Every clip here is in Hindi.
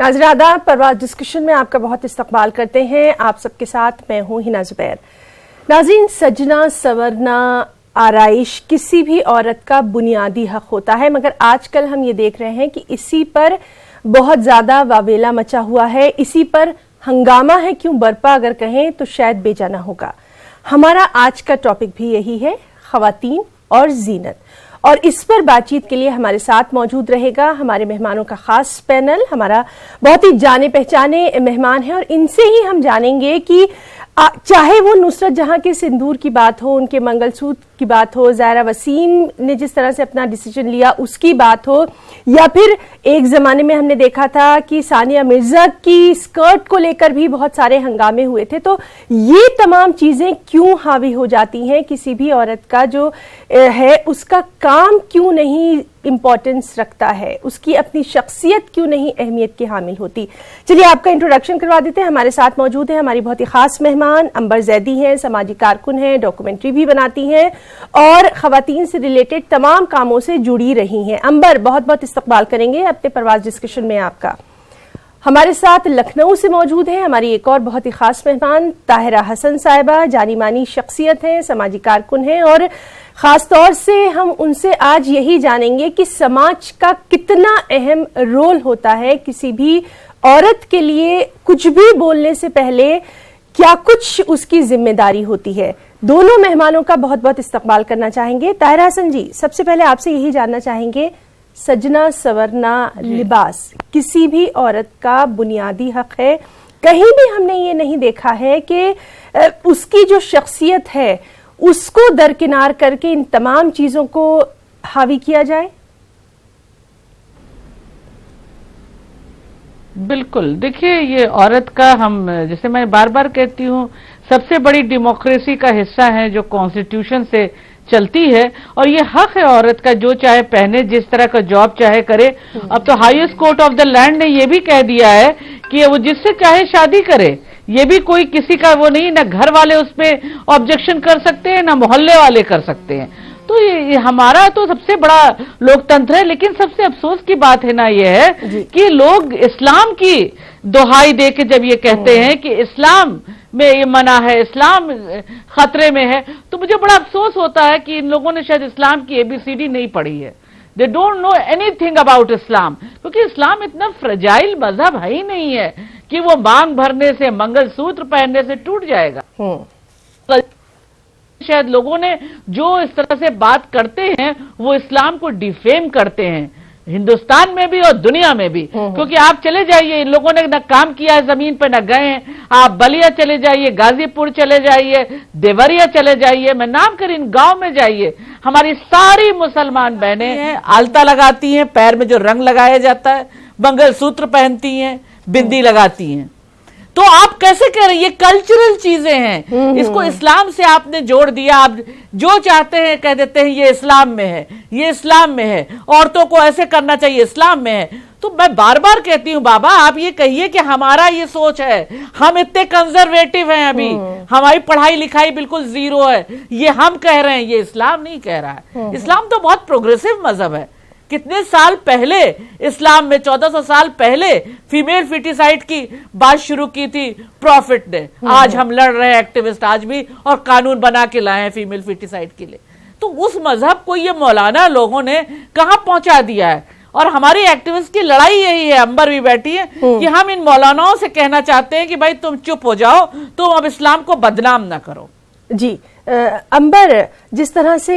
नाज़रीन आदाब, परवाज़ डिस्कशन में आपका बहुत इस्तकबाल करते हैं। आप सबके साथ मैं हूँ हिना ज़ुबैर। नाज़रीन, सजना सवरना आराइश किसी भी औरत का बुनियादी हक होता है, मगर आजकल हम ये देख रहे हैं कि इसी पर बहुत ज़्यादा वावेला मचा हुआ है, इसी पर हंगामा है, क्यों बरपा अगर कहें तो शायद बेजाना होगा। हमारा आज का टॉपिक भी यही है, ख़वातीन और ज़ीनत। और इस पर बातचीत के लिए हमारे साथ मौजूद रहेगा हमारे मेहमानों का खास पैनल। हमारा बहुत ही जाने पहचाने मेहमान हैं और इनसे ही हम जानेंगे कि चाहे वो नुसरत जहां के सिंदूर की बात हो, उनके मंगलसूत्र की बात हो, ज़ायरा वसीम ने जिस तरह से अपना डिसीजन लिया उसकी बात हो, या फिर एक जमाने में हमने देखा था कि सानिया मिर्जा की स्कर्ट को लेकर भी बहुत सारे हंगामे हुए थे। तो ये तमाम चीजें क्यों हावी हो जाती हैं? किसी भी औरत का जो है उसका काम क्यों नहीं इंपॉर्टेंस रखता है, उसकी अपनी शख्सियत क्यों नहीं अहमियत की हामिल होती? चलिए आपका इंट्रोडक्शन करवा देते हैं। हमारे साथ मौजूद है हमारी बहुत ही खास मेहमान अंबर जैदी हैं, समाजी कारकुन हैं, डॉक्यूमेंट्री भी बनाती हैं और खवातीन से रिलेटेड तमाम कामों से जुड़ी रही हैं। अंबर, बहुत बहुत इस्तकबाल करेंगे अपने परवाज़ डिस्कशन में आपका। हमारे साथ लखनऊ से मौजूद है हमारी एक और बहुत ही खास मेहमान ताहिरा हसन साहिबा, जानी मानी शख्सियत हैं, समाजी कारकुन हैं और खास तौर से हम उनसे आज यही जानेंगे कि समाज का कितना अहम रोल होता है किसी भी औरत के लिए। कुछ भी बोलने से पहले क्या कुछ उसकी जिम्मेदारी होती है। दोनों मेहमानों का बहुत बहुत इस्तकबाल करना चाहेंगे। ताहिरा हसन जी, सबसे पहले आपसे यही जानना चाहेंगे, सजना सवरना लिबास किसी भी औरत का बुनियादी हक है। कहीं भी हमने ये नहीं देखा है कि उसकी जो शख्सियत है उसको दरकिनार करके इन तमाम चीजों को हावी किया जाए। बिल्कुल, देखिए ये औरत का, हम जैसे मैं बार बार कहती हूँ, सबसे बड़ी डेमोक्रेसी का हिस्सा है जो कॉन्स्टिट्यूशन से चलती है और ये हक है औरत का जो चाहे पहने, जिस तरह का जॉब चाहे करे। अब तो highest court of the land ने ये भी कह दिया है कि वो जिससे चाहे शादी करे, ये भी कोई किसी का वो नहीं, ना घर वाले उस पर ऑब्जेक्शन कर सकते हैं ना मोहल्ले वाले कर सकते हैं। तो ये हमारा तो सबसे बड़ा लोकतंत्र है। लेकिन सबसे अफसोस की बात है ना ये है कि लोग इस्लाम की दोहाई दे के जब ये कहते हैं कि इस्लाम में ये मना है, इस्लाम खतरे में है, तो मुझे बड़ा अफसोस होता है कि इन लोगों ने शायद इस्लाम की एबीसीडी नहीं पढ़ी है। They don't know anything about Islam, क्योंकि इस्लाम इतना फ्रेजाइल मजहब है ही नहीं है कि वो मांग भरने से, मंगलसूत्र पहनने से टूट जाएगा। शायद लोगों ने जो इस तरह से बात करते हैं वो इस्लाम को डिफेम करते हैं, हिंदुस्तान में भी और दुनिया में भी। क्योंकि आप चले जाइए, इन लोगों ने न काम किया है जमीन पे, न गए हैं। आप बलिया चले जाइए, गाजीपुर चले जाइए, देवरिया चले जाइए, मैं नाम कर इन गांव में जाइए, हमारी सारी मुसलमान बहनें आलता लगाती हैं, पैर में जो रंग लगाया जाता है, मंगलसूत्र पहनती हैं, बिंदी लगाती हैं। तो आप कैसे कह रहे हैं, ये कल्चरल चीजें हैं, इसको इस्लाम से आपने जोड़ दिया। आप जो चाहते हैं कह देते हैं ये इस्लाम में है, ये इस्लाम में है, औरतों को ऐसे करना चाहिए, इस्लाम में है। तो मैं बार बार कहती हूँ, बाबा आप ये कहिए कि हमारा ये सोच है, हम इतने कंजर्वेटिव हैं, अभी हमारी पढ़ाई लिखाई बिल्कुल जीरो है, ये हम कह रहे हैं, ये इस्लाम नहीं कह रहा है। इस्लाम तो बहुत प्रोग्रेसिव मजहब है। कितने साल पहले इस्लाम में, 1400 साल पहले फीमेल फिटिसाइड की बात शुरू की थी प्रॉफिट ने। आज हम लड़ रहे हैं, एक्टिविस्ट आज भी, और कानून बना के लाए हैं फीमेल फिटिसाइड के लिए। तो उस मजहब को ये मौलाना लोगों ने कहां पहुंचा दिया है। और हमारी एक्टिविस्ट की लड़ाई यही है, अंबर भी बैठी है, कि हम इन मौलानाओं से कहना चाहते हैं कि भाई तुम चुप हो जाओ, तुम अब इस्लाम को बदनाम ना करो। जी अंबर, जिस तरह से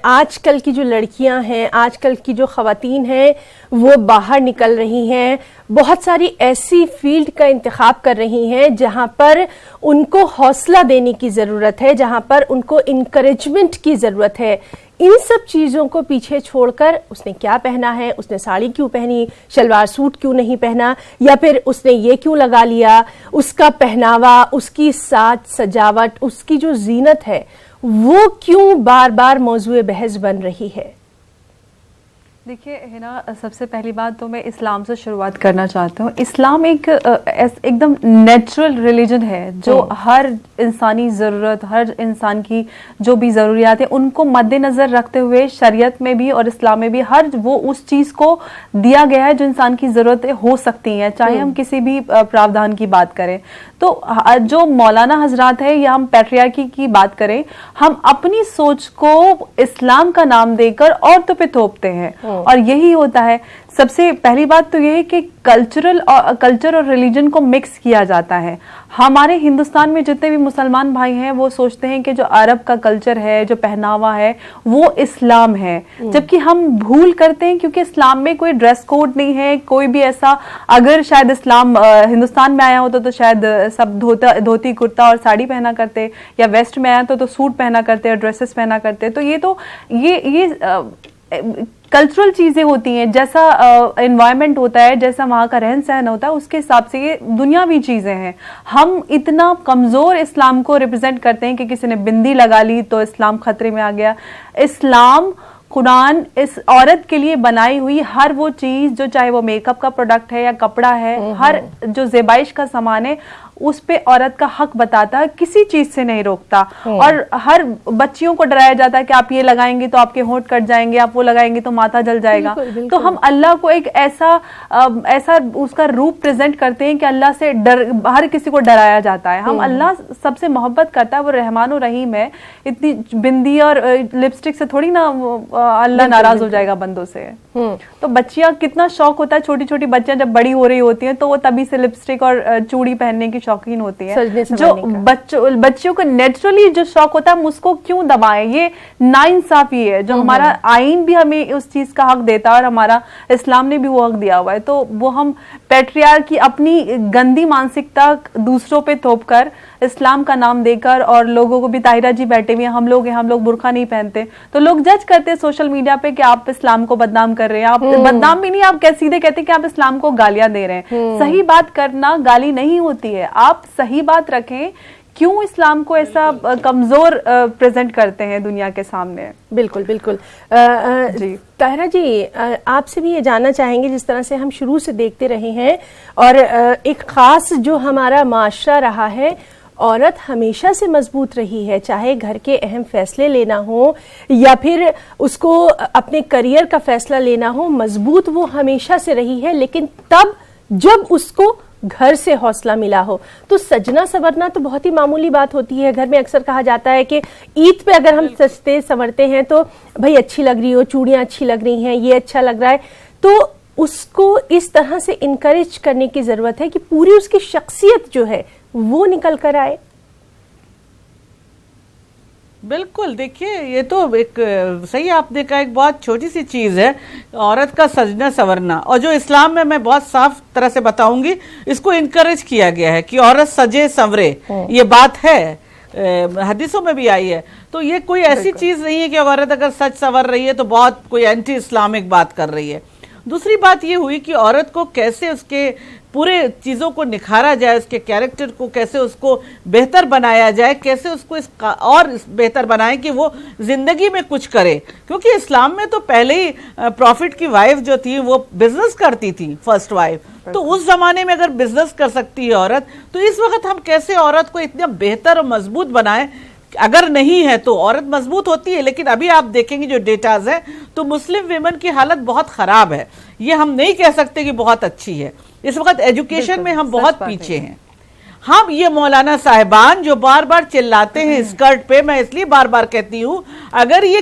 आजकल की जो लड़कियां हैं, आजकल की जो खवातीन हैं, वो बाहर निकल रही हैं, बहुत सारी ऐसी फील्ड का इंतखाब कर रही हैं जहां पर उनको हौसला देने की ज़रूरत है, जहां पर उनको इनकरेजमेंट की ज़रूरत है। इन सब चीज़ों को पीछे छोड़कर उसने क्या पहना है, उसने साड़ी क्यों पहनी, शलवार सूट क्यों नहीं पहना, या फिर उसने ये क्यों लगा लिया, उसका पहनावा, उसकी साज सजावट, उसकी जो जीनत है, वो क्यों बार बार मौजूए बहस बन रही है? देखिए है ना, सबसे पहली बात तो मैं इस्लाम से शुरुआत करना चाहता हूँ। इस्लाम एक एकदम नेचुरल रिलीजन है जो हर इंसानी ज़रूरत, हर इंसान की जो भी ज़रूरियात है उनको मद्देनज़र रखते हुए शरीयत में भी और इस्लाम में भी हर वो उस चीज़ को दिया गया है जो इंसान की ज़रूरतें हो सकती हैं, चाहे हम किसी भी प्रावधान की बात करें। तो जो मौलाना हजरात है या हम पैट्रियार्की की बात करें, हम अपनी सोच को इस्लाम का नाम देकर औरतों पे थोपते हैं और यही होता है। सबसे पहली बात तो यह है कि कल्चर और रिलीजन को मिक्स किया जाता है। हमारे हिंदुस्तान में जितने भी मुसलमान भाई हैं वो सोचते हैं कि जो अरब का कल्चर है, जो पहनावा है, वो इस्लाम है, जबकि हम भूल करते हैं क्योंकि इस्लाम में कोई ड्रेस कोड नहीं है, कोई भी ऐसा। अगर शायद इस्लाम हिंदुस्तान में आया होता तो शायद सब धोती कुर्ता और साड़ी पहना करते, या वेस्ट में आया तो सूट पहना करते और ड्रेसेस पहना करते। तो ये कल्चरल चीजें होती हैं, जैसा एनवायरनमेंट होता है, जैसा वहां का रहन सहन होता है, उसके हिसाब से ये दुनियावी चीजें हैं। हम इतना कमजोर इस्लाम को रिप्रेजेंट करते हैं कि किसी ने बिंदी लगा ली तो इस्लाम खतरे में आ गया। इस्लाम, कुरान इस औरत के लिए बनाई हुई हर वो चीज, जो चाहे वो मेकअप का प्रोडक्ट है या कपड़ा है, हर जो ज़ेबाइश का सामान है, उस पे औरत का हक बताता है, किसी चीज से नहीं रोकता। और हर बच्चियों को डराया जाता है कि आप ये लगाएंगे तो आपके होंठ कट जाएंगे, आप वो लगाएंगे तो माथा जल जाएगा। तो हम अल्लाह को एक ऐसा उसका रूप प्रेजेंट करते हैं कि अल्लाह से हर किसी को डराया जाता है। हम अल्लाह सबसे मोहब्बत करता है, वो रहमान और रहीम है। इतनी बिंदी और लिपस्टिक से थोड़ी ना अल्लाह नाराज हो जाएगा बंदों से। तो बच्चियां, कितना शौक होता है, छोटी छोटी बच्चियां जब बड़ी हो रही होती हैं तो वो तभी से लिपस्टिक और चूड़ी पहनने की शौकीन होती है। जो बच्चों को नेचुरली जो शौक होता है हम उसको क्यों दबाएं? ये नाइंसाफी है। जो हमारा आईन भी हमें उस चीज का हक देता है और हमारा इस्लाम ने भी वो हक दिया हुआ है, तो वो हम पैट्रियार्की की अपनी गंदी मानसिकता दूसरों पे थोप कर, इस्लाम का नाम देकर, और लोगों को भी, ताहिरा जी बैठे हुए हैं, हम लोग बुर्का नहीं पहनते तो लोग जज करते हैं सोशल मीडिया पे कि आप इस्लाम को बदनाम कर रहे हैं। आप बदनाम भी नहीं, आप सीधे कहते हैं कि आप इस्लाम को गालियां दे रहे हैं। सही बात करना गाली नहीं होती है, आप सही बात रखें। क्यों इस्लाम को ऐसा कमजोर प्रेजेंट करते हैं दुनिया के सामने? बिल्कुल बिल्कुल। जी ताहिरा जी, आपसे भी ये जानना चाहेंगे, जिस तरह से हम शुरू से देखते रहे हैं और एक खास जो हमारा माशरा रहा है, औरत हमेशा से मजबूत रही है, चाहे घर के अहम फैसले लेना हो या फिर उसको अपने करियर का फैसला लेना हो, मजबूत वो हमेशा से रही है। लेकिन तब जब उसको घर से हौसला मिला हो तो सजना संवरना तो बहुत ही मामूली बात होती है। घर में अक्सर कहा जाता है कि ईद पे अगर हम सजते संवरते हैं तो भाई अच्छी लग रही हो, चूड़ियां अच्छी लग रही हैं, ये अच्छा लग रहा है, तो उसको इस तरह से इनकरेज करने की जरूरत है कि पूरी उसकी शख्सियत जो है वो निकल कर आए। बिल्कुल, देखिए ये तो एक सही आपने कहा, एक बहुत छोटी सी चीज है औरत का सजना संवरना, और जो इस्लाम में मैं बहुत साफ तरह से बताऊंगी, इसको इनकरेज किया गया है कि औरत सजे संवरे। ये बात है, हदीसों में भी आई है। तो ये कोई ऐसी चीज नहीं है कि औरत अगर सच संवर रही है तो बहुत कोई एंटी इस्लामिक बात कर रही है। दूसरी बात ये हुई कि औरत को कैसे उसके पूरे चीज़ों को निखारा जाए, उसके कैरेक्टर को कैसे उसको बेहतर बनाया जाए, कैसे उसको इसका और बेहतर बनाए कि वो जिंदगी में कुछ करे। क्योंकि इस्लाम में तो पहले ही प्रॉफिट की वाइफ जो थी वो बिजनेस करती थी, फर्स्ट वाइफ। तो उस जमाने में अगर बिजनेस कर सकती है औरत, तो इस वक्त हम कैसे औरत को इतना बेहतर और मजबूत बनाएं? अगर नहीं है तो औरत मजबूत होती है, लेकिन अभी आप देखेंगे जो डेटाज है तो मुस्लिम विमेन की हालत बहुत खराब है। ये हम नहीं कह सकते कि बहुत अच्छी है। इस वक्त एजुकेशन में हम बहुत पीछे हैं। हम ये मौलाना साहिबान जो बार बार चिल्लाते हैं स्कर्ट पे, मैं इसलिए बार बार कहती हूँ, अगर ये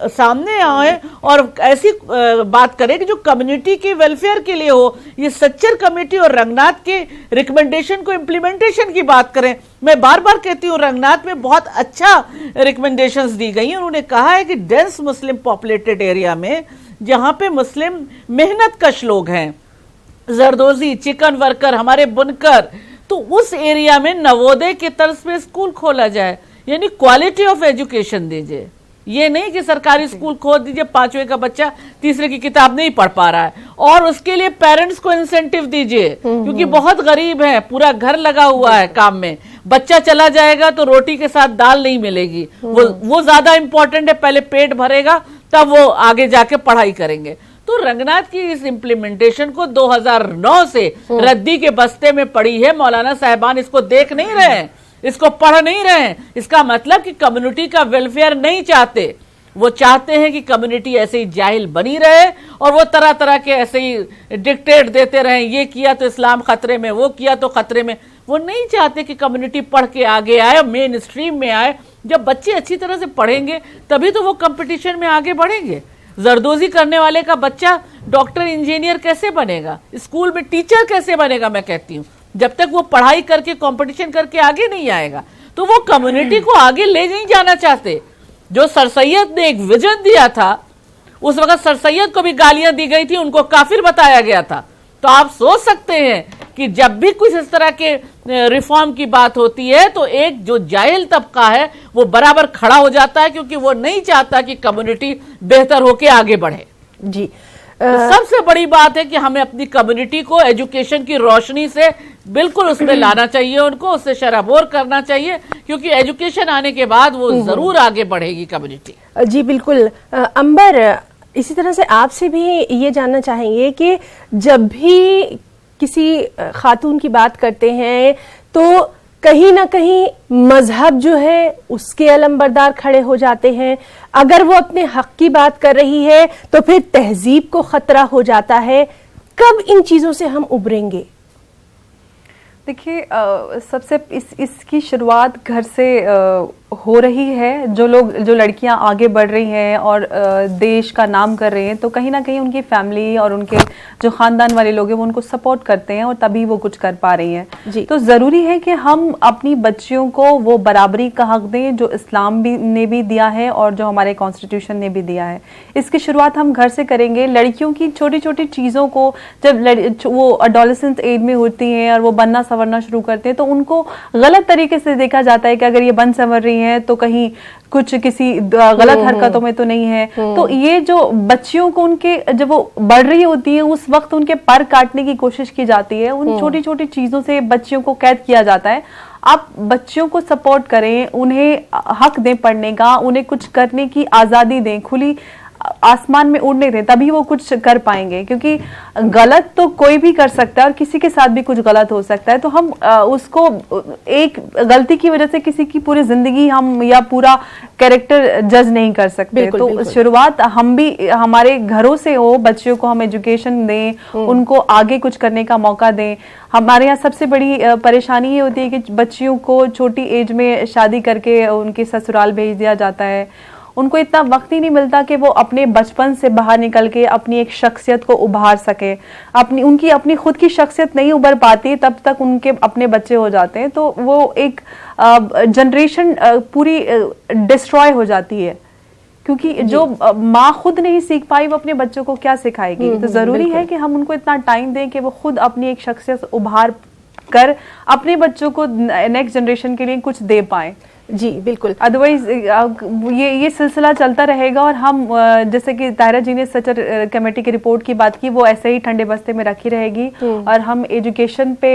सामने आए और ऐसी बात करें कि जो कम्युनिटी के वेलफेयर के लिए हो, ये सच्चर कमेटी और रंगनाथ के रिकमेंडेशन को इम्प्लीमेंटेशन की बात करें। मैं बार बार कहती हूँ रंगनाथ में बहुत अच्छा रिकमेंडेशंस दी गई हैं। उन्होंने कहा है कि डेंस मुस्लिम पॉपुलेटेड एरिया में, जहाँ पे मुस्लिम मेहनत कश लोग हैं, जरदोजी, चिकन वर्कर, हमारे बुनकर, तो उस एरिया में नवोदय के तर्ज पे स्कूल खोला जाए, यानी क्वालिटी ऑफ एजुकेशन दीजिए। ये नहीं कि सरकारी स्कूल खोल दीजिए, 5वीं का बच्चा तीसरे की किताब नहीं पढ़ पा रहा है, और उसके लिए पेरेंट्स को इंसेंटिव दीजिए, क्योंकि बहुत गरीब है, पूरा घर लगा हुआ है काम में, बच्चा चला जाएगा तो रोटी के साथ दाल नहीं मिलेगी, वो ज्यादा इंपॉर्टेंट है, पहले पेट भरेगा तब वो आगे जाके पढ़ाई करेंगे। तो रंगनाथ की इस इम्प्लीमेंटेशन को 2009 से रद्दी के बस्ते में पड़ी है। मौलाना साहिबान इसको देख नहीं रहे हैं, इसको पढ़ नहीं रहे हैं। इसका मतलब कि कम्युनिटी का वेलफेयर नहीं चाहते। वो चाहते हैं कि कम्युनिटी ऐसे ही जाहिल बनी रहे और वो तरह तरह के ऐसे ही डिक्टेट देते रहें, ये किया तो इस्लाम खतरे में, वो किया तो खतरे में। वो नहीं चाहते कि कम्युनिटी पढ़ के आगे आए, मेन स्ट्रीम में आए। जब बच्चे अच्छी तरह से पढ़ेंगे तभी तो वो कंपटीशन में आगे बढ़ेंगे। जरदोजी करने वाले का बच्चा डॉक्टर इंजीनियर कैसे बनेगा, स्कूल में टीचर कैसे बनेगा? मैं कहती हूँ जब तक वो पढ़ाई करके कंपटीशन करके आगे नहीं आएगा। तो वो कम्युनिटी को आगे ले नहीं जाना चाहते। जो सर सैयद ने एक विजन दिया था, उस वक्त सर सैयद को भी गालियां दी गई थी, उनको काफिर बताया गया था। तो आप सोच सकते हैं कि जब भी कुछ इस तरह के रिफॉर्म की बात होती है तो एक जो जाहिल तबका है वो बराबर खड़ा हो जाता है, क्योंकि वो नहीं चाहता कि कम्युनिटी बेहतर होके आगे बढ़े। जी सबसे बड़ी बात है कि हमें अपनी कम्युनिटी को एजुकेशन की रोशनी से बिल्कुल उसमें लाना चाहिए, उनको उससे शराबोर करना चाहिए, क्योंकि एजुकेशन आने के बाद वो जरूर आगे बढ़ेगी कम्युनिटी। जी बिल्कुल। अंबर, इसी तरह से आपसे भी ये जानना चाहेंगे कि जब भी किसी खातून की बात करते हैं तो कहीं ना कहीं मजहब जो है उसके अलमबरदार खड़े हो जाते हैं। अगर वो अपने हक की बात कर रही है तो फिर तहजीब को खतरा हो जाता है। कब इन चीजों से हम उभरेंगे? देखिए, सबसे इसकी शुरुआत घर से हो रही है। जो लड़कियां आगे बढ़ रही हैं और देश का नाम कर रही हैं, तो कहीं ना कहीं उनकी फैमिली और उनके जो खानदान वाले लोग हैं वो उनको सपोर्ट करते हैं और तभी वो कुछ कर पा रही हैं। तो ज़रूरी है कि हम अपनी बच्चियों को वो बराबरी का हक दें जो इस्लाम ने भी दिया है और जो हमारे कॉन्स्टिट्यूशन ने भी दिया है। इसकी शुरुआत हम घर से करेंगे। लड़कियों की छोटी छोटी चीज़ों को जब वो एडोलेसेंस एज में होती हैं और वो बनना संवरना शुरू करते हैं तो उनको गलत तरीके से देखा जाता है कि अगर ये बन संवर रही हैं तो कहीं कुछ किसी गलत हरकतों में तो नहीं है। तो ये जो बच्चियों को उनके जब वो बढ़ रही होती है उस वक्त उनके पर काटने की कोशिश की जाती है। उन छोटी छोटी चीजों से बच्चियों को कैद किया जाता है। आप बच्चियों को सपोर्ट करें, उन्हें हक दें पढ़ने का, उन्हें कुछ करने की आजादी दें, खुली आसमान में उड़ने दें, तभी वो कुछ कर पाएंगे। क्योंकि गलत तो कोई भी कर सकता है और किसी के साथ भी कुछ गलत हो सकता है। तो हम उसको एक गलती की वजह से किसी की पूरी जिंदगी हम या पूरा कैरेक्टर जज नहीं कर सकते। तो शुरुआत हम भी हमारे घरों से हो। बच्चियों को हम एजुकेशन दें, उनको आगे कुछ करने का मौका दें। हमारे यहाँ सबसे बड़ी परेशानी ये होती है कि बच्चियों को छोटी एज में शादी करके उनके ससुराल भेज दिया जाता है। उनको इतना वक्त ही नहीं मिलता कि वो अपने बचपन से बाहर निकल के अपनी एक शख्सियत को उभार सके। उनकी अपनी खुद की शख्सियत नहीं उभर पाती तब तक उनके अपने बच्चे हो जाते हैं। तो वो एक जनरेशन पूरी डिस्ट्रॉय हो जाती है, क्योंकि जो माँ खुद नहीं सीख पाई वो अपने बच्चों को क्या सिखाएगी। तो जरूरी है कि हम उनको इतना टाइम दें कि वो खुद अपनी एक शख्सियत उभार कर अपने बच्चों को नेक्स्ट जनरेशन के लिए कुछ दे पाए। जी बिल्कुल। अदरवाइज ये सिलसिला चलता रहेगा। और हम जैसे कि ताहिरा जी ने सचर कमेटी की रिपोर्ट की बात की, वो ऐसे ही ठंडे बस्ते में रखी रहेगी। और हम एजुकेशन पे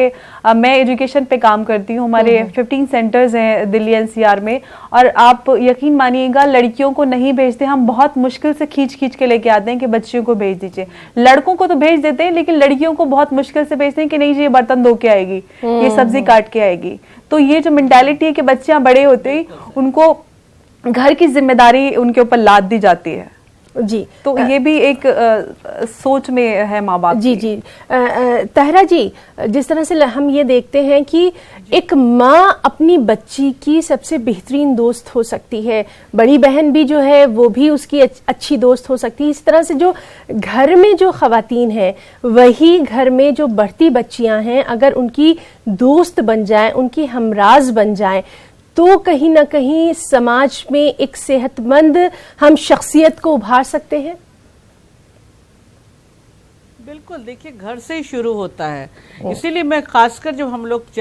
मैं एजुकेशन पे काम करती हूँ। हमारे 15 सेंटर्स हैं दिल्ली एनसीआर में। और आप यकीन मानिएगा लड़कियों को नहीं भेजते, हम बहुत मुश्किल से खींच के लेके आते हैं कि बच्चियों को भेज दीजिए। लड़कों को तो भेज देते हैं लेकिन लड़कियों को बहुत मुश्किल से भेजते हैं कि नहीं जी ये बर्तन धो के आएगी, ये सब्जी काट के आएगी। तो ये जो मेंटालिटी है कि बच्चियां बड़े होते ही उनको घर की जिम्मेदारी उनके ऊपर लाद दी जाती है। जी, तो ये भी एक सोच में है माँ बाप। जी जी। ताहिरा जी, जिस तरह से हम ये देखते हैं कि एक माँ अपनी बच्ची की सबसे बेहतरीन दोस्त हो सकती है, बड़ी बहन भी जो है वो भी उसकी अच्छी दोस्त हो सकती है। इस तरह से जो घर में जो खवातीन हैं वही घर में जो बढ़ती बच्चियां हैं अगर उनकी दोस्त बन जाए, उनकी हमराज बन जाए तो कहीं ना कहीं समाज में एक सेहतमंद हम शख्सियत को उभार सकते हैं। बिल्कुल, देखिए घर से ही शुरू होता है। इसीलिए मैं खासकर जब हम लोग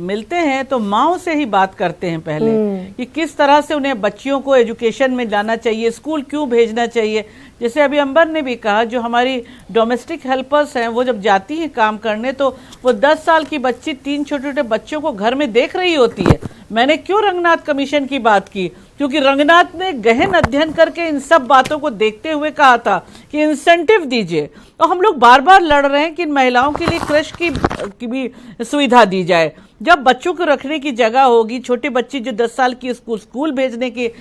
मिलते हैं तो माँओं से ही बात करते हैं पहले कि किस तरह से उन्हें बच्चियों को एजुकेशन में जाना चाहिए, स्कूल क्यों भेजना चाहिए। जैसे अभी अंबर ने भी कहा, जो हमारी डोमेस्टिक हेल्पर्स हैं वो जब जाती हैं काम करने तो वो 10 साल की बच्ची 3 छोटे छोटे बच्चों को घर में देख रही होती है। मैंने क्यों रंगनाथ कमीशन की बात की क्योंकि रंगनाथ ने गहन अध्ययन करके इन सब बातों को देखते हुए कहा था कि इंसेंटिव दीजिए। तो हम लोग बार बार लड़ रहे हैं कि महिलाओं के लिए क्रश की भी सुविधा दी जाए। जब बच्चों को रखने की जगह होगी, छोटे बच्चे जो 10 साल की स्कूल भेजने की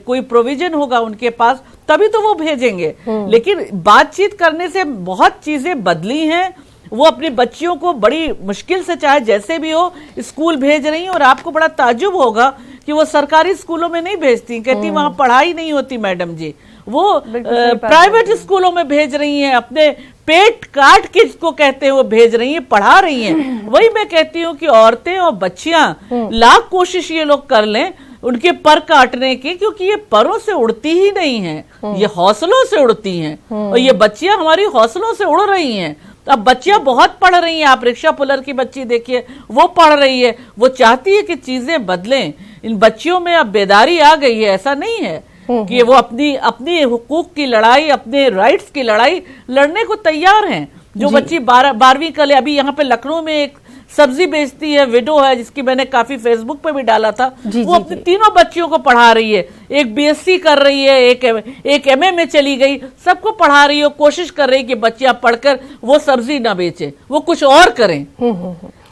कोई प्रोविजन होगा उनके पास, तभी तो वो भेजेंगे। लेकिन बातचीत करने से बहुत चीजें बदली हैं। वो अपनी बच्चियों को बड़ी मुश्किल से, चाहे जैसे भी हो, स्कूल भेज रही हैं। और आपको बड़ा ताज्जुब होगा कि वो सरकारी स्कूलों में नहीं भेजती, कहती वहां पढ़ाई नहीं होती मैडम जी, वो प्राइवेट स्कूलों में भेज रही हैं, अपने पेट काट के जिसको कहते हैं वो भेज रही हैं, पढ़ा रही हैं। वही मैं कहती हूँ कि औरतें और बच्चियां लाख कोशिश ये लोग कर लें उनके पर काटने की, क्योंकि ये परों से उड़ती ही नहीं है, ये हौसलों से उड़ती हैं। और ये बच्चियां हमारी हौसलों से उड़ रही हैं। अब बच्चियां बहुत पढ़ रही हैं, आप रिक्शा पुलर की बच्ची देखिए, वो पढ़ रही है, वो चाहती है कि चीजें बदलें। इन बच्चियों में अब बेदारी आ गई है। ऐसा नहीं है कि वो अपनी हुकूक की लड़ाई, अपने राइट्स की लड़ाई लड़ने को तैयार हैं। जो बच्ची 12वीं कर ले, अभी यहाँ पे लखनऊ में एक सब्जी बेचती है, विडो है, जिसकी मैंने काफी फेसबुक पे भी डाला था, वो अपनी तीनों बच्चियों को पढ़ा रही है। एक बीएससी कर रही है, एक एमए में चली गई, सबको पढ़ा रही है। कोशिश कर रही है कि बच्चियां पढ़कर वो सब्जी ना बेचे, वो कुछ और करें,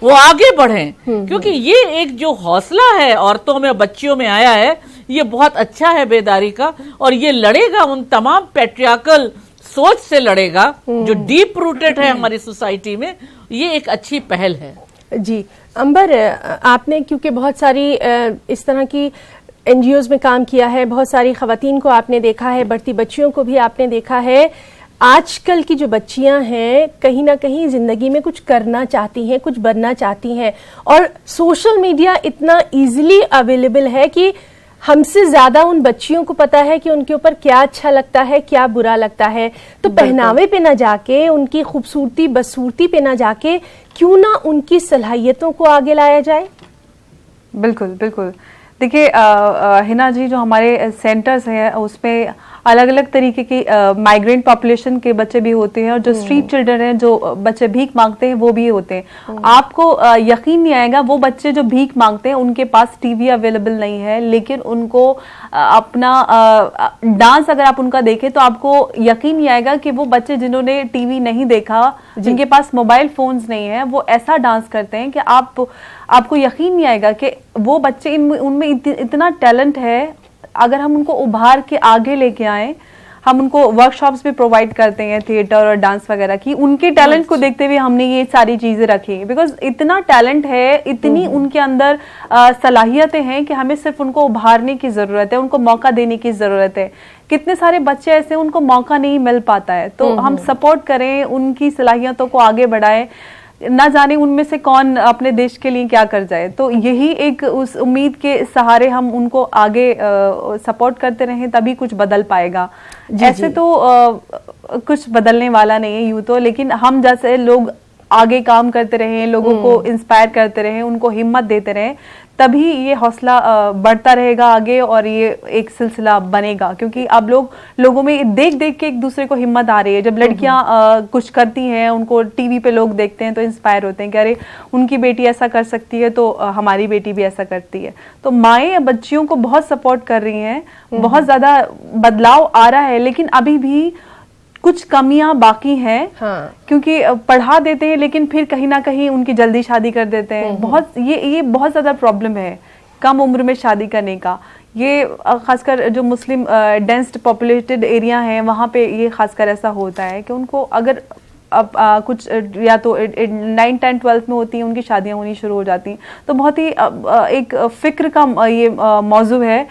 वो आगे बढ़ें। क्योंकि ये एक जो हौसला है औरतों में, बच्चियों में आया है, ये बहुत अच्छा है बेदारी का। और ये लड़ेगा उन तमाम पैट्रियार्कल सोच से लड़ेगा जो डीप रूटेड है हमारी सोसाइटी में। ये एक अच्छी पहल है। जी अंबर, आपने क्योंकि बहुत सारी इस तरह की एनजीओज में काम किया है, बहुत सारी खवातीन को आपने देखा है, बढ़ती बच्चियों को भी आपने देखा है। आजकल की जो बच्चियां हैं कहीं ना कहीं जिंदगी में कुछ करना चाहती हैं, कुछ बनना चाहती हैं, और सोशल मीडिया इतना इजीली अवेलेबल है कि हमसे ज्यादा उन बच्चियों को पता है कि उनके ऊपर क्या अच्छा लगता है, क्या बुरा लगता है। तो पहनावे पे ना जाके, उनकी खूबसूरती बदसूरती पे ना जाके, क्यों ना उनकी सलाहियतों को आगे लाया जाए। बिल्कुल बिल्कुल। देखिए हिना जी, जो हमारे सेंटर्स हैं उसमें अलग अलग तरीके की माइग्रेंट पॉपुलेशन के बच्चे भी होते हैं, और जो स्ट्रीट चिल्ड्रन हैं, जो बच्चे भीख मांगते हैं, वो भी होते हैं। आपको यकीन नहीं आएगा, वो बच्चे जो भीख मांगते हैं उनके पास टीवी अवेलेबल नहीं है, लेकिन उनको अपना डांस अगर आप उनका देखें तो आपको यकीन नहीं आएगा कि वो बच्चे जिन्होंने टीवी नहीं देखा, जिनके पास मोबाइल फोन्स नहीं है, वो ऐसा डांस करते हैं कि आपको यकीन नहीं आएगा कि वो बच्चे उनमें इतना टैलेंट है। अगर हम उनको उभार के आगे लेके आए, हम उनको वर्कशॉप्स भी प्रोवाइड करते हैं थिएटर और डांस वगैरह की, उनके टैलेंट को देखते हुए हमने ये सारी चीजें रखी, बिकॉज इतना टैलेंट है, इतनी उनके अंदर सलाहियतें हैं कि हमें सिर्फ उनको उभारने की जरूरत है, उनको मौका देने की जरूरत है। कितने सारे बच्चे ऐसे उनको मौका नहीं मिल पाता है, तो हम सपोर्ट करें, उनकी सलाहियतों को आगे बढ़ाएं। ना जाने उनमें से कौन अपने देश के लिए क्या कर जाए। तो यही एक उस उम्मीद के सहारे हम उनको आगे सपोर्ट करते रहें, तभी कुछ बदल पाएगा। ऐसे तो कुछ बदलने वाला नहीं है यूं तो, लेकिन हम जैसे लोग आगे काम करते रहें, लोगों को इंस्पायर करते रहें, उनको हिम्मत देते रहें, तभी ये हौसला बढ़ता रहेगा आगे और ये एक सिलसिला बनेगा। क्योंकि अब लोगों में देख देख के एक दूसरे को हिम्मत आ रही है। जब लड़कियां कुछ करती हैं, उनको टीवी पे लोग देखते हैं तो इंस्पायर होते हैं कि अरे उनकी बेटी ऐसा कर सकती है तो हमारी बेटी भी ऐसा करती है। तो माएँ बच्चियों को बहुत सपोर्ट कर रही हैं, बहुत ज्यादा बदलाव आ रहा है, लेकिन अभी भी कुछ कमियां बाकी हैं। हाँ। क्योंकि पढ़ा देते हैं लेकिन फिर कहीं ना कहीं उनकी जल्दी शादी कर देते हैं। बहुत ये बहुत ज्यादा प्रॉब्लम है कम उम्र में शादी करने का। ये खासकर जो मुस्लिम डेंस्ड पॉपुलेटेड एरिया हैं वहां पे ये खासकर ऐसा होता है कि उनको अगर अब कुछ या तो 9, 10, 12 में होती हैं, उनकी शादियां होनी शुरू हो जाती हैं। तो बहुत ही एक फिक्र का ये मौजू है।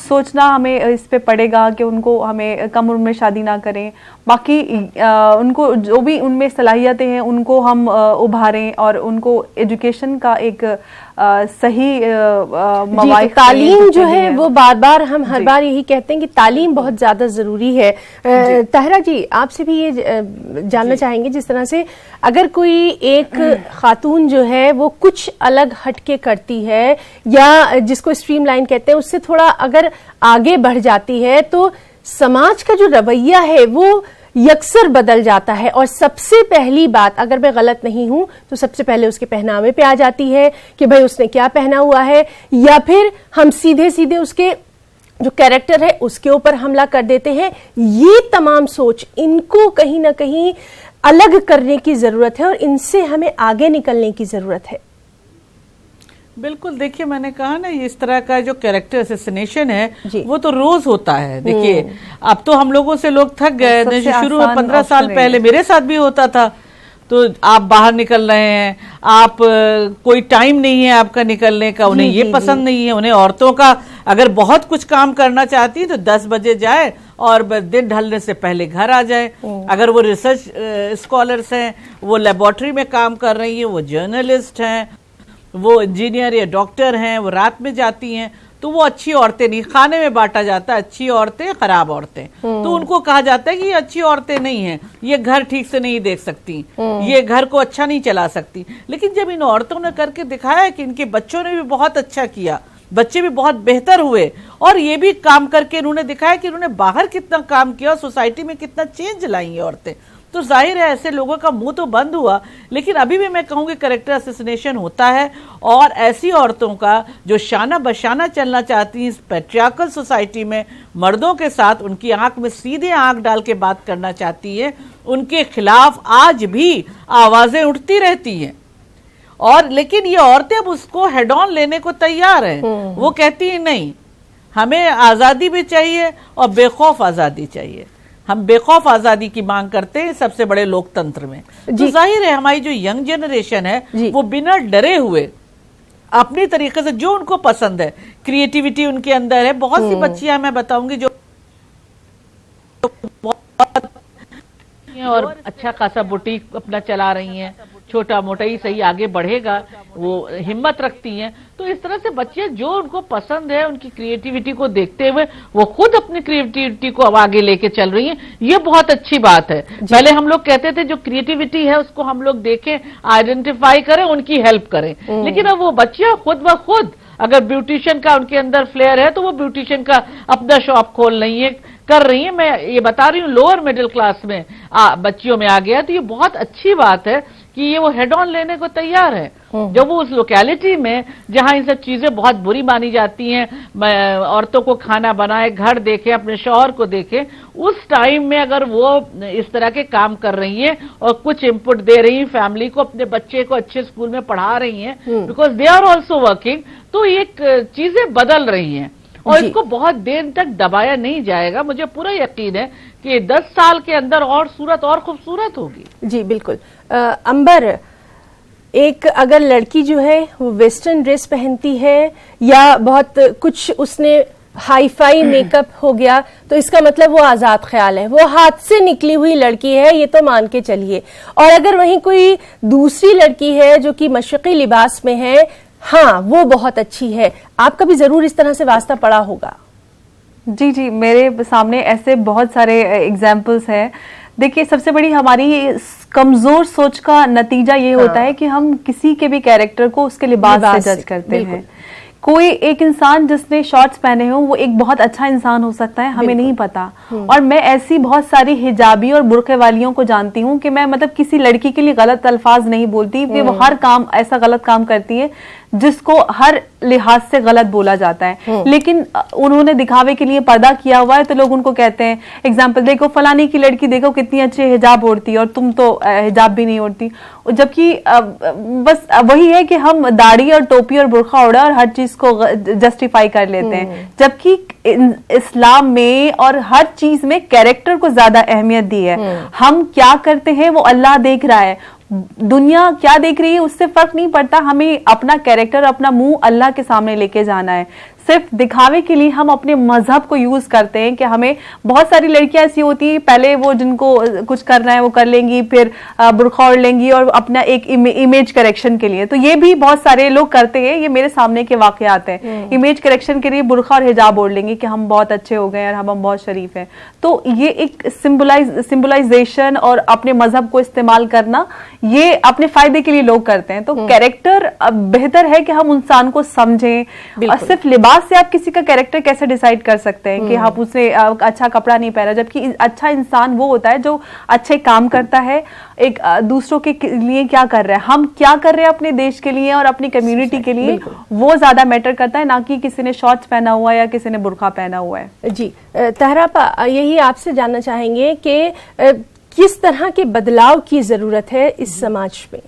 सोचना हमें इस पे पड़ेगा कि उनको हमें कम उम्र में शादी ना करें। बाकी उनको जो भी उनमें सलाहियतें हैं उनको हम उभारें और उनको एजुकेशन का एक सही तालीम जो है वो बार बार हम हर बार यही कहते हैं कि तालीम बहुत ज्यादा जरूरी है। ताहिरा जी, आपसे भी ये जानना चाहेंगे, जिस तरह से अगर कोई एक खातून जो है वो कुछ अलग हटके करती है या जिसको स्ट्रीमलाइन कहते हैं उससे थोड़ा अगर आगे बढ़ जाती है तो समाज का जो रवैया है वो यकसर बदल जाता है। और सबसे पहली बात, अगर मैं गलत नहीं हूं तो सबसे पहले उसके पहनावे पे आ जाती है कि भाई उसने क्या पहना हुआ है, या फिर हम सीधे सीधे उसके जो कैरेक्टर है उसके ऊपर हमला कर देते हैं। ये तमाम सोच, इनको कहीं ना कहीं अलग करने की जरूरत है और इनसे हमें आगे निकलने की जरूरत है। बिल्कुल, देखिए मैंने कहा ना, इस तरह का जो कैरेक्टर असैसिनेशन है वो तो रोज होता है। देखिए अब तो हम लोगों से लोग थक गए, शुरू में 15 साल पहले मेरे साथ भी होता था। तो आप बाहर निकल रहे हैं, आप कोई टाइम नहीं है आपका निकलने का, उन्हें ये पसंद नहीं है। उन्हें औरतों का अगर बहुत कुछ काम करना चाहती है तो 10 बजे जाए और दिन ढलने से पहले घर आ जाए। अगर वो रिसर्च स्कॉलर्स हैं, वो लेबोरेटरी में काम कर रही हैं, वो जर्नलिस्ट हैं, वो इंजीनियर या डॉक्टर हैं, वो रात में जाती हैं, तो वो अच्छी औरतें नहीं। खाने में बांटा जाता है अच्छी औरतें, खराब औरतें। तो उनको कहा जाता है कि ये अच्छी औरतें नहीं हैं, ये घर ठीक से नहीं देख सकती, ये घर को अच्छा नहीं चला सकती। लेकिन जब इन औरतों ने करके दिखाया कि इनके बच्चों ने भी बहुत अच्छा किया, बच्चे भी बहुत बेहतर हुए, और ये भी काम करके इन्होंने दिखाया कि इन्होंने बाहर कितना काम किया और सोसाइटी में कितना चेंज लाई है औरतें, तो जाहिर है ऐसे लोगों का मुंह तो बंद हुआ। लेकिन अभी भी मैं कहूंगी कैरेक्टर असैसिनेशन होता है, और ऐसी औरतों का जो शाना बशाना चलना चाहती हैं इस पैट्रियार्कल सोसाइटी में मर्दों के साथ, उनकी आंख में सीधे आंख डाल के बात करना चाहती है, उनके खिलाफ आज भी आवाजें उठती रहती हैं। और लेकिन ये औरतें अब उसको हेड ऑन लेने को तैयार हैं। वो कहती हैं नहीं, हमें आजादी भी चाहिए और बेखौफ आजादी चाहिए। हम बेखौफ आजादी की मांग करते हैं सबसे बड़े लोकतंत्र में। तो जाहिर है हमारी जो यंग जनरेशन है वो बिना डरे हुए अपनी तरीके से जो उनको पसंद है, क्रिएटिविटी उनके अंदर है। बहुत सी बच्चियां मैं बताऊंगी जो और अच्छा खासा बुटीक अपना चला रही हैं, छोटा मोटा ही सही आगे बढ़ेगा, वो हिम्मत रखती हैं। तो इस तरह से बच्चे जो उनको पसंद है, उनकी क्रिएटिविटी को देखते हुए वो खुद अपनी क्रिएटिविटी को अब आगे लेके चल रही हैं। ये बहुत अच्छी बात है। पहले हम लोग कहते थे जो क्रिएटिविटी है उसको हम लोग देखें, आइडेंटिफाई करें, उनकी हेल्प करें। लेकिन अब वो बच्चियां खुद ब खुद, अगर ब्यूटिशियन का उनके अंदर फ्लेयर है तो वो ब्यूटिशियन का अपना शॉप खोल रही है, कर रही है। मैं ये बता रही हूँ लोअर मिडिल क्लास में बच्चियों में आ गया, तो ये बहुत अच्छी बात है कि ये वो हेड ऑन लेने को तैयार है। जब वो उस लोकेलिटी में जहां इन सब चीजें बहुत बुरी मानी जाती हैं, औरतों को खाना बनाए, घर देखे, अपने शौहर को देखे, उस टाइम में अगर वो इस तरह के काम कर रही हैं और कुछ इनपुट दे रही हैं फैमिली को, अपने बच्चे को अच्छे स्कूल में पढ़ा रही हैं, because they are also working, तो ये चीजें बदल रही हैं और इसको बहुत देर तक दबाया नहीं जाएगा। मुझे पूरा यकीन है कि 10 साल के अंदर और सूरत और खूबसूरत होगी। जी बिल्कुल। अंबर, एक अगर लड़की जो है वो वेस्टर्न ड्रेस पहनती है या बहुत कुछ उसने हाई फाई मेकअप हो गया, तो इसका मतलब वो आजाद ख्याल है, वो हाथ से निकली हुई लड़की है, ये तो मान के चलिए। और अगर वहीं कोई दूसरी लड़की है जो कि मशरक़ी लिबास में है, हाँ वो बहुत अच्छी है। आपका भी जरूर इस तरह से वास्ता पड़ा होगा। जी जी, मेरे सामने ऐसे बहुत सारे एग्जाम्पल्स हैं। देखिए, सबसे बड़ी हमारी कमजोर सोच का नतीजा ये होता है कि हम किसी के भी कैरेक्टर को उसके लिबास से जज करते हैं। कोई एक इंसान जिसने शॉर्ट्स पहने हो वो एक बहुत अच्छा इंसान हो सकता है, हमें नहीं पता। और मैं ऐसी बहुत सारी हिजाबी और बुर्के वालियों को जानती हूँ कि मैं मतलब किसी लड़की के लिए गलत अल्फाज नहीं बोलती, वो हर काम ऐसा गलत काम करती है जिसको हर लिहाज से गलत बोला जाता है, लेकिन उन्होंने दिखावे के लिए पर्दा किया हुआ है तो लोग उनको कहते हैं। एग्जाम्पल देखो, फलानी की लड़की देखो कितनी अच्छी हिजाब ओढ़ती है और तुम तो हिजाब भी नहीं ओढ़ती। जबकि बस वही है कि हम दाढ़ी और टोपी और बुर्का ओढ़ा और हर चीज को जस्टिफाई कर लेते हैं, जबकि इस्लाम में और हर चीज में कैरेक्टर को ज्यादा अहमियत दी है। हम क्या करते हैं वो अल्लाह देख रहा है, दुनिया क्या देख रही है उससे फर्क नहीं पड़ता। हमें अपना कैरेक्टर, अपना मुंह अल्लाह के सामने लेके जाना है। सिर्फ दिखावे के लिए हम अपने मजहब को यूज करते हैं कि हमें, बहुत सारी लड़कियां ऐसी होती है, पहले वो जिनको कुछ करना है वो कर लेंगी, फिर बुर्का ओढ़ लेंगी और अपना एक इमेज करेक्शन के लिए, तो ये भी बहुत सारे लोग करते हैं। ये मेरे सामने के वाकयात हैं। इमेज करेक्शन के लिए बुर्का और हिजाब ओढ़ लेंगी कि हम बहुत अच्छे हो गए और हम बहुत शरीफ हैं। तो ये एक सिंबलाइजेशन और अपने मजहब को इस्तेमाल करना, ये अपने फायदे के लिए लोग करते हैं। तो कैरेक्टर बेहतर है कि हम इंसान को समझें, सिर्फ लिबास लिबास से आप किसी का कैरेक्टर कैसे डिसाइड कर सकते हैं कि आप उसे अच्छा कपड़ा नहीं पहना, जबकि अच्छा इंसान वो होता है जो अच्छे काम करता है, एक दूसरों के लिए क्या कर रहा है, हम क्या कर रहे हैं अपने देश के लिए और अपनी कम्युनिटी के लिए, वो ज्यादा मैटर करता है, ना कि किसी ने शॉर्ट्स पहना हुआ है या किसी ने बुर्का पहना हुआ है। जी तहरा आपा, यही आपसे जानना चाहेंगे कि किस तरह के बदलाव की जरूरत है इस समाज में।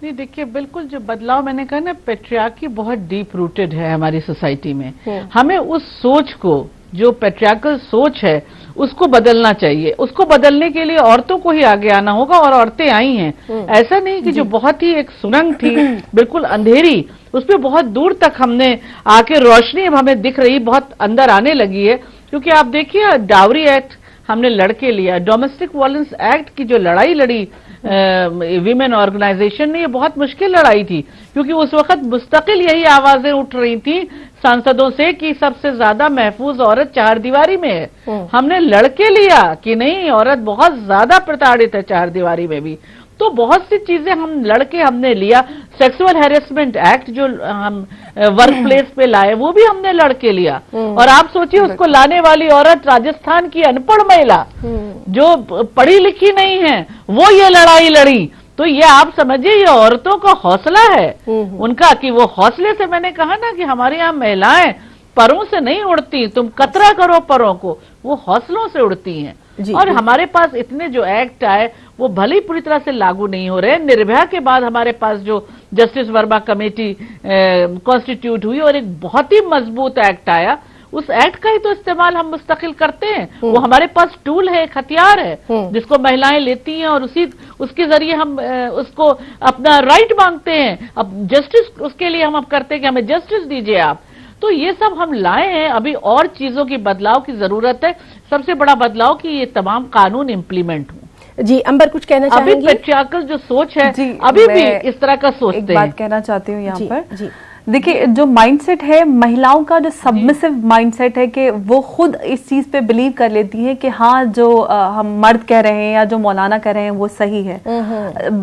नहीं, देखिए, बिल्कुल जो बदलाव मैंने कहा ना, पेट्रियार्की बहुत डीप रूटेड है हमारी सोसाइटी में। हमें उस सोच को, जो पेट्रियार्कल सोच है, उसको बदलना चाहिए। उसको बदलने के लिए औरतों को ही आगे आना होगा, और औरतें आई हैं। ऐसा नहीं कि जो बहुत ही एक सुरंग थी बिल्कुल अंधेरी, उस पर बहुत दूर तक हमने आके रोशनी अब हमें दिख रही, बहुत अंदर आने लगी है। क्योंकि आप देखिए, डावरी एक्ट हमने लड़के लिया, डोमेस्टिक वायलेंस एक्ट की जो लड़ाई लड़ी विमेन ऑर्गेनाइजेशन ने, ये बहुत मुश्किल लड़ाई थी, क्योंकि उस वक्त मुस्तकिल यही आवाजें उठ रही थी सांसदों से कि सबसे ज्यादा महफूज औरत चार दीवारी में है। हमने लड़के लिया कि नहीं, औरत बहुत ज्यादा प्रताड़ित है चार दीवारी में भी। तो बहुत सी चीजें हम लड़के हमने लिया। सेक्सुअल हैरेसमेंट एक्ट जो हम वर्क प्लेस पे लाए, वो भी हमने लड़के लिया। और आप सोचिए, उसको लाने वाली औरत राजस्थान की अनपढ़ महिला जो पढ़ी लिखी नहीं है, वो ये लड़ाई लड़ी। तो ये आप समझिए, ये औरतों का हौसला है उनका, कि वो हौसले से, मैंने कहा ना कि हमारे यहाँ महिलाएं परों से नहीं उड़ती, तुम कतरा करो परों को, वो हौसलों से उड़ती हैं। और हमारे पास इतने जो एक्ट आए, वो भले ही पूरी तरह से लागू नहीं हो रहे। निर्भया के बाद हमारे पास जो जस्टिस वर्मा कमेटी कॉन्स्टिट्यूट हुई और एक बहुत ही मजबूत एक्ट आया, उस एक्ट का ही तो इस्तेमाल हम मुस्तकिल करते हैं। वो हमारे पास टूल है, एक हथियार है, जिसको महिलाएं लेती हैं, और उसके जरिए हम उसको अपना राइट मांगते हैं। अब जस्टिस उसके लिए हम अब करते हैं कि हमें जस्टिस दीजिए आप। तो ये सब हम लाए हैं। अभी और चीजों की बदलाव की जरूरत है। सबसे बड़ा बदलाव कि ये तमाम कानून इम्प्लीमेंट हो। जी अंबर, कुछ कहना चाहेंगे? अभी पेट्रियार्कल जो सोच है, अभी भी इस तरह का सोचते हैं। एक बात कहना चाहती हूँ यहाँ पर। देखिए, जो माइंडसेट है महिलाओं का, जो सबमिसिव माइंडसेट है, कि वो खुद इस चीज पे बिलीव कर लेती है कि हाँ, जो हम मर्द कह रहे हैं या जो मौलाना कह रहे हैं वो सही है,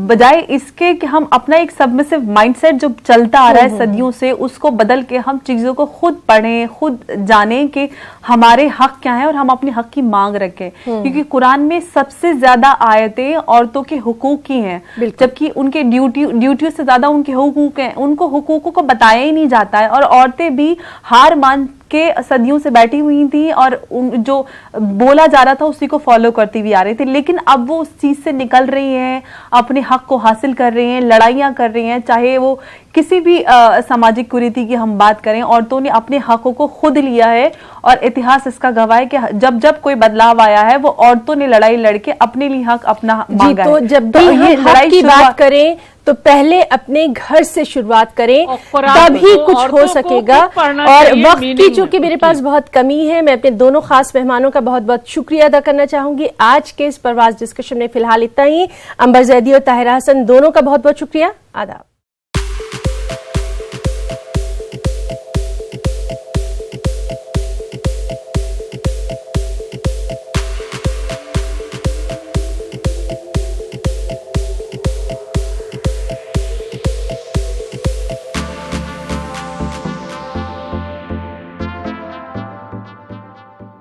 बजाय इसके कि हम अपना एक सबमिसिव माइंडसेट जो चलता आ रहा है सदियों से, उसको बदल के हम चीजों को खुद पढ़ें, खुद जानें कि हमारे हक क्या है और हम अपने हक की मांग रखें। क्योंकि कुरान में सबसे ज्यादा आयतें औरतों के हुकूक की हैं, जबकि उनके ड्यूटियों से ज्यादा उनके हुकूक हैं। उनको हुकूकों को बताया ही नहीं जाता है, और औरतें भी हार मान के सदियों से बैठी हुई थी और जो बोला जा रहा था उसी को फॉलो करती हुई आ रही थी। लेकिन अब वो उस चीज से निकल रही हैं, अपने हक को हासिल कर रही हैं, लड़ाइयां कर रही हैं। चाहे वो किसी भी सामाजिक कुरीति की हम बात करें, औरतों ने अपने हकों को खुद लिया है, और इतिहास इसका गवाह है कि जब जब कोई बदलाव आया है, वो औरतों ने लड़ाई लड़के अपने लिए हक अपना मांगा है। तो जब भी हम हक की बात करें तो पहले अपने घर से शुरुआत करें, तभी कुछ हो सकेगा। और वक्त की चूंकि मेरे पास बहुत कमी है, मैं अपने दोनों खास मेहमानों का बहुत बहुत शुक्रिया अदा करना चाहूंगी। आज के इस परवाज़ डिस्कशन में फिलहाल इतना ही। अंबर जैदी और ताहिरा हसन दोनों का बहुत बहुत शुक्रिया। आदाब।